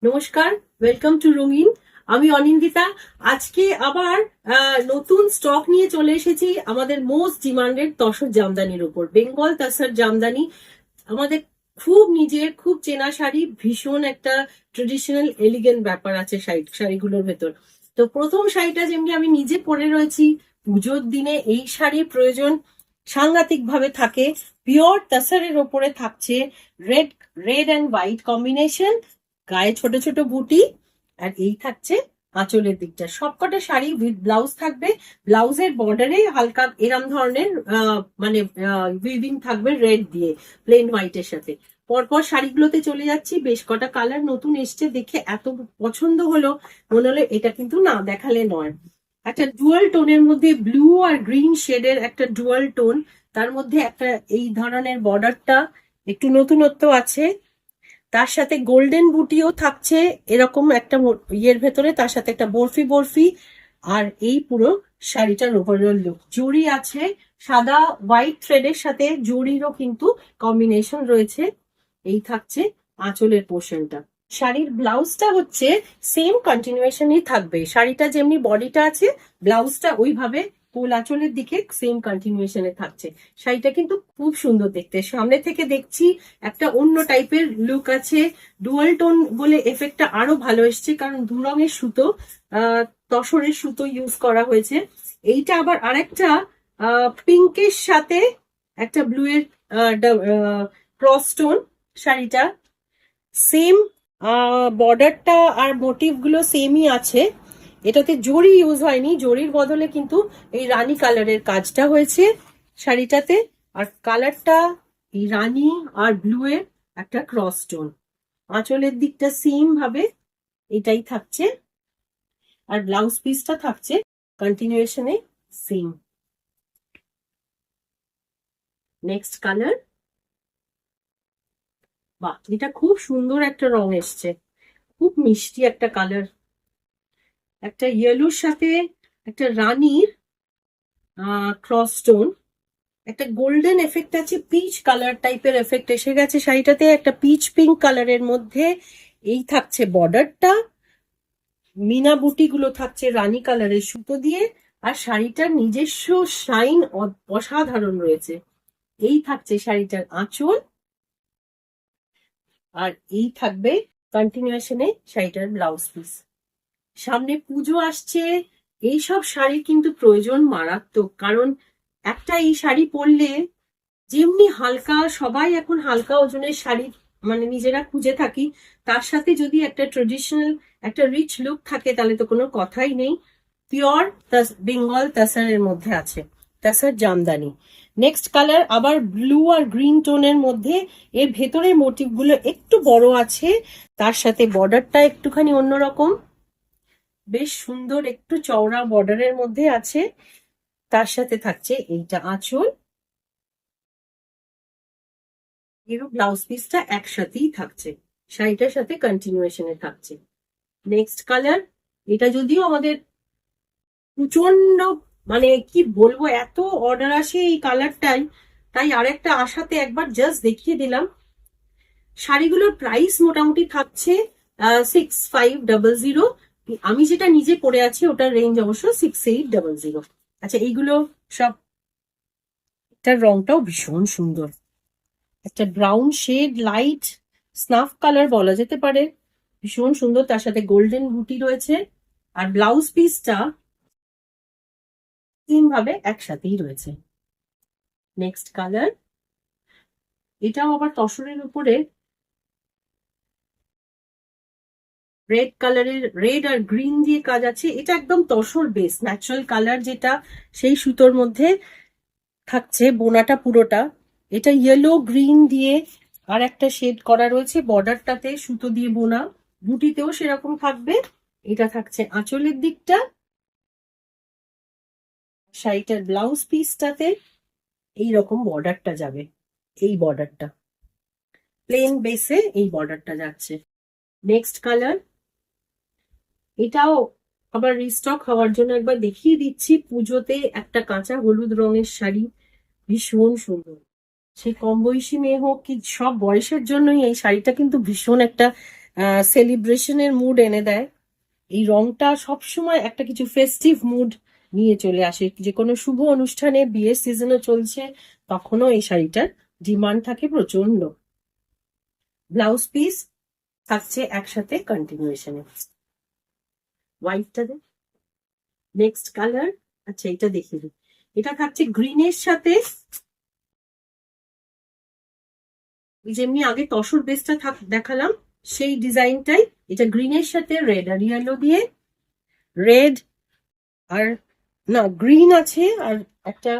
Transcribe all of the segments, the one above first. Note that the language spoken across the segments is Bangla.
নমস্কার, ওয়েলকাম টু রঙিন। আমি অনিন্দিতা। আজকে আবার নতুন স্টক নিয়ে চলে এসেছি আমাদের মোস্ট ডিমান্ডেড তসর জামদানির উপর। বেঙ্গল তসর জামদানি আমাদের খুব নিজের, খুব চেনা শাড়ি, ভীষণ একটা ট্রেডিশনাল এলিগেন্ট ব্যাপার আছে শাড়িগুলোর ভেতর। তো প্রথম শাড়িটা যেমনি আমি নিজে পরে রয়েছি, পুজোর দিনে এই শাড়ির প্রয়োজন সাংঘাতিক ভাবে থাকে। পিওর তসরের ওপরে থাকছে red red and white combination, গায়ে ছোট ছোট বুটি, আর এই থাকছে আঁচলের দিকটা। সবকটা শাড়ি উইথ ব্লাউজ থাকবে। ব্লাউজের বর্ডারে হালকা এরম ধরনের মানে উইভিং থাকবে রেড দিয়ে, প্লেন হোয়াইটের সাথে। পরপর শাড়িগুলোতে চলে যাচ্ছি। বেশ কটা কালার নতুন এসছে, দেখে এত পছন্দ হলো, মনে হলো এটা কিন্তু না দেখালে নয়। একটা ডুয়াল টোনের মধ্যে ব্লু আর গ্রিন শেডের একটা ডুয়াল টোন, তার মধ্যে একটা এই ধরনের বর্ডারটা একটু নতুনত্ব আছে। তার সাথে গোল্ডেন বুটিও থাকছে এরকম একটা ইয়ের ভেতরে, তার সাথে একটা বরফি বরফি। আর এই পুরো শাড়িটার ওভারঅল লুক, জরি আছে সাদা হোয়াইট থ্রেডের সাথে, জরিরও কিন্তু কম্বিনেশন রয়েছে। এই থাকছে আঁচলের পোর্শনটা। শাড়ির ব্লাউজটা হচ্ছে সেম কন্টিনিউশনই থাকবে। শাড়িটা যেমনি বডিটা আছে, ব্লাউজটা ওইভাবে ফুল আঁচলের দিকে সেম কন্টিনিউশনে থাকছে। শাড়িটা কিন্তু খুব সুন্দর দেখতে, সামনে থেকে দেখছি একটা অন্য টাইপের লুক আছে। ডুয়াল টোন বলে এফেক্টটা আরো ভালো এসছে, কারণ দু রঙের সুতো, তসরের সুতো ইউজ করা হয়েছে। এইটা আবার আরেকটা পিঙ্কের সাথে একটা ব্লু এর ক্রস টোন। শাড়িটা সেম, বর্ডারটা আর মোটিভ গুলো সেমই আছে। এটাতে জরি ইউজ হয়নি, জরির বদলে কিন্তু এই রানী কালারের কাজটা হয়েছে শাড়িটাতে। আর কালারটা এই রানী আর ব্লু এর একটা ক্রস টোন। আঁচলের দিকটা সেম ভাবে এটাই থাকছে, আর ব্লাউজ পিসটা থাকছে কন্টিনিউশনে সেম। নেক্সট কালার, বাহ, এটা খুব সুন্দর একটা রং এসছে, খুব মিষ্টি একটা কালার। একটা ইয়েলোর সাথে একটা রানীর ক্রস স্টোন, একটা গোল্ডেন এফেক্ট আছে, পিচ কালার টাইপের এফেক্ট এসে গেছে শাড়িটাতে, একটা পিচ পিঙ্ক কালারের মধ্যে। এই থাকছে বর্ডারটা, মিনা বুটি গুলো থাকছে রানী কালারের সুতো দিয়ে, আর শাড়িটার নিজস্ব শাইন অসাধারণ রয়েছে। এই থাকছে শাড়িটার আঁচল, আর এই থাকবে কন্টিনিউশনে শাড়িটার ব্লাউজ পিস। সামনে পুজো আসছে, এইসব শাড়ির কিন্তু প্রয়োজন মারাত্মক, কারণ একটা এই শাড়ি পরলে যেমনি হালকা, সবাই এখন হালকা ওজনের শাড়ি মানে নিজেরা খুঁজে থাকি, তার সাথে যদি একটা ট্রেডিশনাল একটা রিচ লুক থাকে তাহলে তো কোনো কথাই নেই। পিওর বেঙ্গল তাসারের মধ্যে আছে, তাসার জামদানি। নেক্সট কালার আবার ব্লু আর গ্রিন টোনের মধ্যে, এর ভেতরের মোটিভ গুলো একটু বড় আছে, তার সাথে বর্ডারটা একটুখানি অন্যরকম, বেশ সুন্দর একটু চওড়া বর্ডারের মধ্যে আছে। তার সাথে থাকছে এইটা আঁচল, এরও ব্লাউজ পিসটা একসাথেই থাকছে, শাড়িটার সাথে কন্টিনিউশনে থাকছে। নেক্সট কালার, এটা যদিও আমাদের প্রচন্ড মানে কি বলবো, এত অর্ডার আসে এই কালারটাই, তাই আরেকটা আশাতে একবার জাস্ট দেখিয়ে দিলাম। শাড়িগুলোর প্রাইস মোটামুটি থাকছে 6500। আমি যেটা নিজে পরে আছি ওটার রেঞ্জ অবশ্য 6800। আচ্ছা, এইগুলো সব, এটার রংটাও ভীষণ সুন্দর, একটা brown shade, light snuff colour বলা যেতে পারে, ভীষণ সুন্দর। তার সাথে গোল্ডেন বুটি রয়েছে, আর ব্লাউজ পিসটা তিন ভাবে একসাথেই রয়েছে। নেক্সট কালার, এটাও আবার তসরের উপরে রেড কালারের, রেড আর গ্রিন দিয়ে কাজ আছে। এটা একদম তসর বেস, ন্যাচারাল কালার যেটা, সেই সুতোর মধ্যে থাকছে বোনাটা পুরোটা। এটা ইয়েলো গ্রিন দিয়ে আর একটা শেড করা রয়েছে, বর্ডারটাতে সুতো দিয়ে বোনা, বুটিতেও সেরকম থাকবে। এটা থাকছে আঁচলের দিকটা, শাড়িটার ব্লাউজ পিসটাতে এইরকম বর্ডারটা যাবে, এই বর্ডারটা প্লেন বেসে এই বর্ডারটা যাচ্ছে। নেক্সট কালার, এটাও আবার রিস্টক হওয়ার জন্য একবার দেখিয়ে দিচ্ছি। পুজোতে একটা কাঁচা হলুদ রঙের শাড়ি, ভীষণ সুন্দর। সে কম বয়সী মেয়ে হোক কি সব বয়সের জন্যই এই শাড়িটা কিন্তু ভীষণ একটা সেলিব্রেশনের মুড এনে দেয়। এই রংটা সবসময় একটা কিছু ফেস্টিভ মুড নিয়ে চলে আসে। যে কোনো শুভ অনুষ্ঠানে, বিয়ের সিজনও চলছে, তখনও এই শাড়িটার ডিমান্ড থাকে প্রচন্ড। ব্লাউজ পিস থাকছে একসাথে কন্টিনিউশনে। হোয়াইটটা দে, নেক্সট কালার। আচ্ছা, এটা দেখিয়ে দিই। এটা থাকছে গ্রিনের সাথে, যেমনি আগে তসর বেসটা দেখালাম সেই ডিজাইনটাই। এটা গ্রিনের সাথে রেড আর ইয়েলো দিয়ে, রেড আর না গ্রিন আছে, আর একটা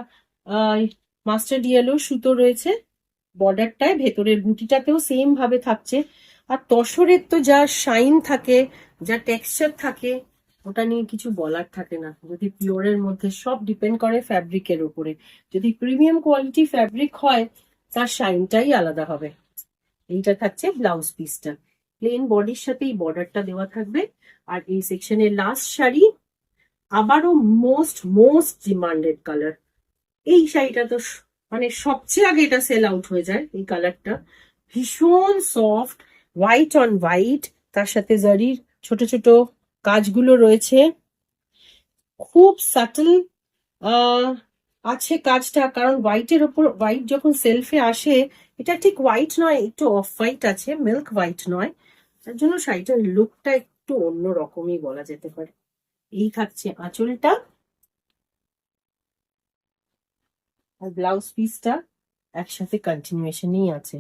মাস্টার্ড ইয়েলো সুতো রয়েছে বর্ডারটায়, ভেতরের বুটিটাতেও সেম ভাবে থাকছে। আর তসরের তো যা শাইন থাকে, যা টেক্সচার থাকে, ওটা নিয়ে কিছু বলার থাকে না। যদি পিওরের মধ্যে, সব ডিপেন্ড করে ফ্যাব্রিকের উপরে। যদি প্রিমিয়াম কোয়ালিটি ফ্যাব্রিক হয়, তার শাইনটাই আলাদা হবে। এইটা থাকছে ব্লাউজ পিসটা, প্লেন বডির সাথে এই বর্ডারটা দেওয়া থাকবে। আর এই সেকশনের লাস্ট শাড়ি, আবারও মোস্ট ডিমান্ডেড কালার। এই শাড়িটা তো মানে সবচেয়ে আগে এটা সেল আউট হয়ে যায়। এই কালারটা ভীষণ সফট, হোয়াইট অন হোয়াইট, তার সাথে জারির ছোট ছোট কাজগুলো রয়েছে, খুব সাটল আছে কাজটা। কারণ হোয়াইটের ওপর হোয়াইট যখন সেলফে আসে, এটা ঠিক হোয়াইট নয়, একটু অফ হোয়াইট আছে, মিল্ক হোয়াইট নয়। তার জন্য শাড়িটার লুকটা একটু অন্য রকমই বলা যেতে পারে। এই থাকছে আঁচলটা, আর ব্লাউজ পিসটা একসাথে কন্টিনিউশনই আছে।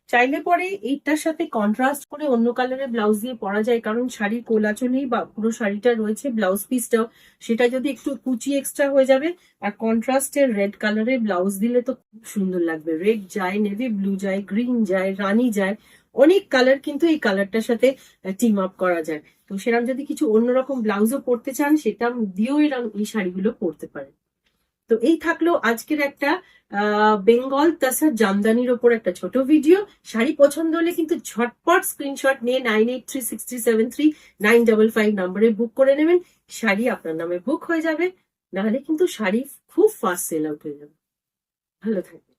চাইলে পরে এইটার সাথে কন্ট্রাস্ট করে অন্য কালারের ব্লাউজ দিয়ে পরা যায়, কারণ শাড়ির কোলাচলেই বা পুরো শাড়িটা রয়েছে, ব্লাউজ পিসটাও সেটা যদি একটু কুচি এক্সট্রা হয়ে যাবে। আর কন্ট্রাস্টের রেড কালারের ব্লাউজ দিলে তো খুব সুন্দর লাগবে। রেড যায়, নেভি ব্লু যায়, গ্রিন যায়, রানি যায়, অনেক কালার কিন্তু এই কালারটার সাথে টিম আপ করা যায়। তো সেরকম যদি কিছু অন্যরকম ব্লাউজও পরতে চান, সেটা দিয়েও এরকম এই শাড়িগুলো পরতে পারে। তো এই থাকলো আজকের একটা বেঙ্গল তাসার জামদানির ওপর একটা ছোট ভিডিও। শাড়ি পছন্দ হলে কিন্তু ঝটপট স্ক্রিনশট নিয়ে 9836373955 নম্বরে বুক করে নেবেন। শাড়ি আপনার নামে বুক হয়ে যাবে, নাহলে কিন্তু শাড়ি খুব ফাস্ট সেল আউট হয়ে যাবে। ভালো থাকবে।